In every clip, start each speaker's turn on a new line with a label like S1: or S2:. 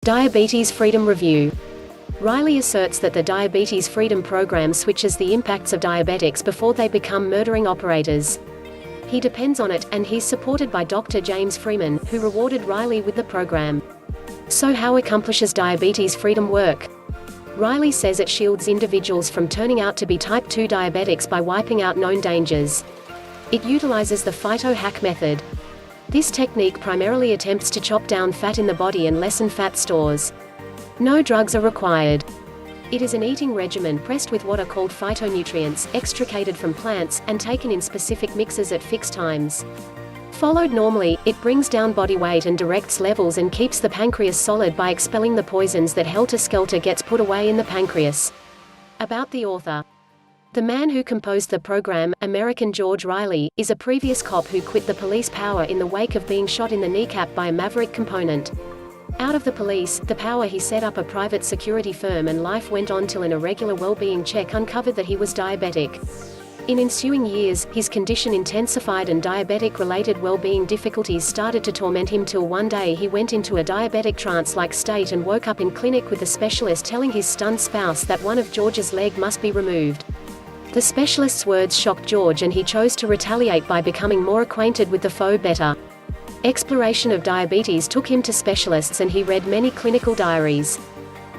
S1: Diabetes Freedom Review. Reilly asserts that the Diabetes Freedom Program switches the impacts of diabetics before they become murdering operators. He depends on it, and he's supported by Dr. James Freeman, who rewarded Reilly with the program. So how accomplishes diabetes freedom work? Reilly says it shields individuals from turning out to be type 2 diabetics by wiping out known dangers. It utilizes the Phyto Hack Method. This technique primarily attempts to chop down fat in the body and lessen fat stores. No drugs are required. It is an eating regimen pressed with what are called phytonutrients, extricated from plants, and taken in specific mixes at fixed times. Followed normally, it brings down body weight and directs levels and keeps the pancreas solid by expelling the poisons that helter-skelter gets put away in the pancreas. About the author. The man who composed the program, American George Reilly, is a previous cop who quit the police power in the wake of being shot in the kneecap by a maverick component. Out of the police, the power, he set up a private security firm, and life went on till an irregular well-being check uncovered that he was diabetic. In ensuing years, his condition intensified and diabetic-related well-being difficulties started to torment him till one day he went into a diabetic trance-like state and woke up in clinic with a specialist telling his stunned spouse that one of George's leg must be removed. The specialist's words shocked George, and he chose to retaliate by becoming more acquainted with the foe better. Exploration of diabetes took him to specialists, and he read many clinical diaries.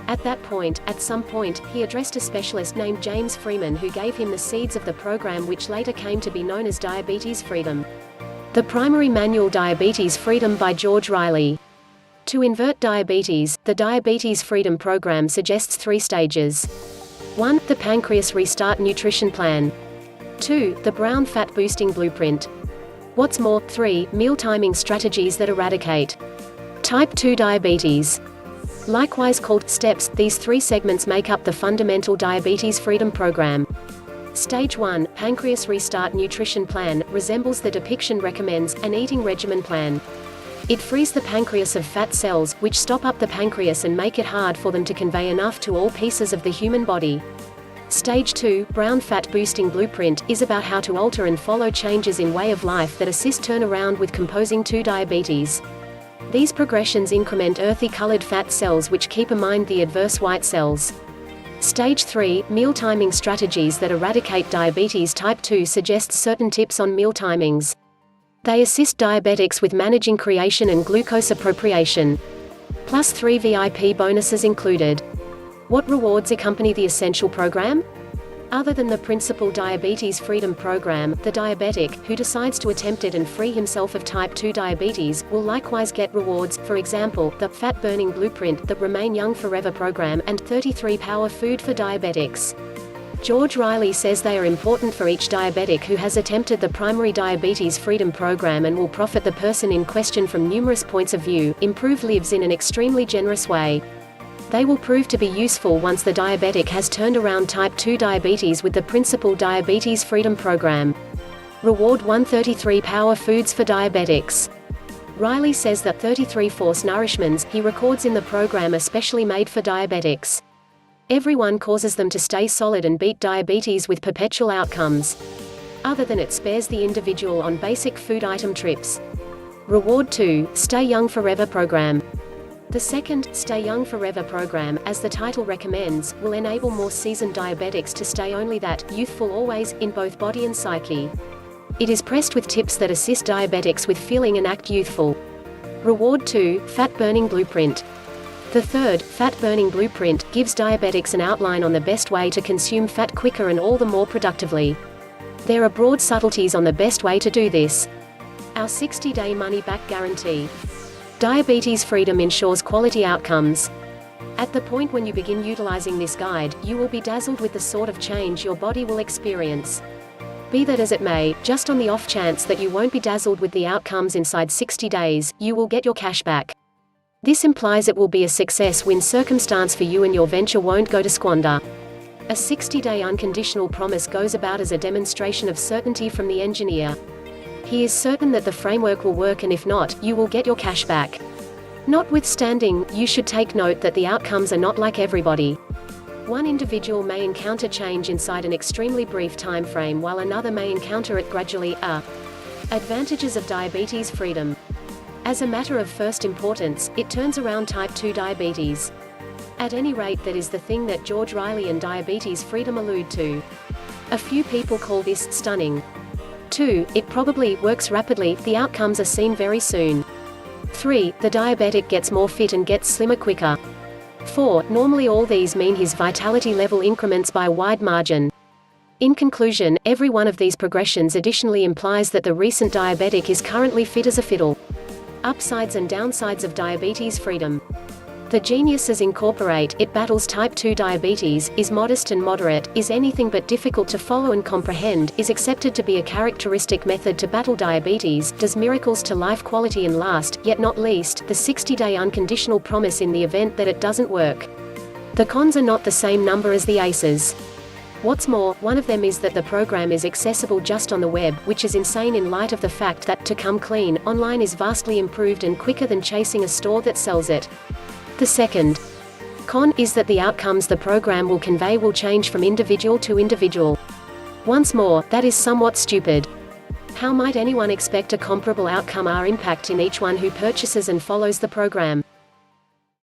S1: At that point, at some point, he addressed a specialist named James Freeman, who gave him the seeds of the program which later came to be known as Diabetes Freedom. The primary manual, Diabetes Freedom by George Reilly. To invert diabetes, the Diabetes Freedom program suggests 3 stages. 1. The Pancreas Restart Nutrition Plan. 2. The Brown Fat Boosting Blueprint. What's more, 3. Meal timing strategies that eradicate type 2 diabetes. Likewise called steps, these 3 segments make up the fundamental Diabetes Freedom Program. Stage 1, Pancreas Restart Nutrition Plan, resembles the depiction recommends, an eating regimen plan. It frees the pancreas of fat cells, which stop up the pancreas and make it hard for them to convey enough to all pieces of the human body. Stage 2, Brown Fat Boosting Blueprint, is about how to alter and follow changes in way of life that assist turnaround with composing 2 diabetes. These progressions increment earthy-colored fat cells which keep in mind the adverse white cells. Stage 3, Meal Timing Strategies that eradicate diabetes type 2 suggests certain tips on meal timings. They assist diabetics with managing creation and glucose appropriation. Plus 3 VIP bonuses included. What rewards accompany the essential program? Other than the principal Diabetes Freedom Program, the diabetic, who decides to attempt it and free himself of type 2 diabetes, will likewise get rewards, for example, the Fat Burning Blueprint, the Remain Young Forever program, and 33 Power Food for Diabetics. George Reilly says they are important for each diabetic who has attempted the primary Diabetes Freedom Program and will profit the person in question from numerous points of view, improve lives in an extremely generous way. They will prove to be useful once the diabetic has turned around type 2 diabetes with the principal Diabetes Freedom Program. Reward 133 Power Foods for Diabetics. Reilly says that 33 force nourishments he records in the program are specially made for diabetics. Everyone causes them to stay solid and beat diabetes with perpetual outcomes. Other than it spares the individual on basic food item trips. Reward 2, Stay Young Forever program. The second, Stay Young Forever program, as the title recommends, will enable more seasoned diabetics to stay only that, youthful always, in both body and psyche. It is pressed with tips that assist diabetics with feeling and act youthful. Reward 2, Fat Burning Blueprint. The third, Fat Burning Blueprint, gives diabetics an outline on the best way to consume fat quicker and all the more productively. There are broad subtleties on the best way to do this. Our 60-day money-back guarantee. Diabetes Freedom ensures quality outcomes. At the point when you begin utilizing this guide, you will be dazzled with the sort of change your body will experience. Be that as it may, just on the off chance that you won't be dazzled with the outcomes inside 60 days, you will get your cash back. This implies it will be a success-win circumstance for you and your venture won't go to squander. A 60-day unconditional promise goes about as a demonstration of certainty from the engineer. He is certain that the framework will work, and if not, you will get your cash back. Notwithstanding, you should take note that the outcomes are not like everybody. One individual may encounter change inside an extremely brief time frame while another may encounter it gradually. Advantages of Diabetes Freedom. As a matter of first importance, it turns around type 2 diabetes. At any rate, that is the thing that George Reilly and Diabetes Freedom allude to. A few people call this stunning. 2. It probably works rapidly, the outcomes are seen very soon. 3. The diabetic gets more fit and gets slimmer quicker. 4. Normally all these mean his vitality level increments by a wide margin. In conclusion, every one of these progressions additionally implies that the recent diabetic is currently fit as a fiddle. Upsides and downsides of diabetes freedom. The geniuses incorporate, it battles type 2 diabetes, is modest and moderate, is anything but difficult to follow and comprehend, is accepted to be a characteristic method to battle diabetes, does miracles to life quality, and last, yet not least, the 60-day unconditional promise in the event that it doesn't work. The cons are not the same number as the aces. What's more, one of them is that the program is accessible just on the web, which is insane in light of the fact that, to come clean, online is vastly improved and quicker than chasing a store that sells it. The second con is that the outcomes the program will convey will change from individual to individual. Once more, that is somewhat stupid. How might anyone expect a comparable outcome or impact in each one who purchases and follows the program?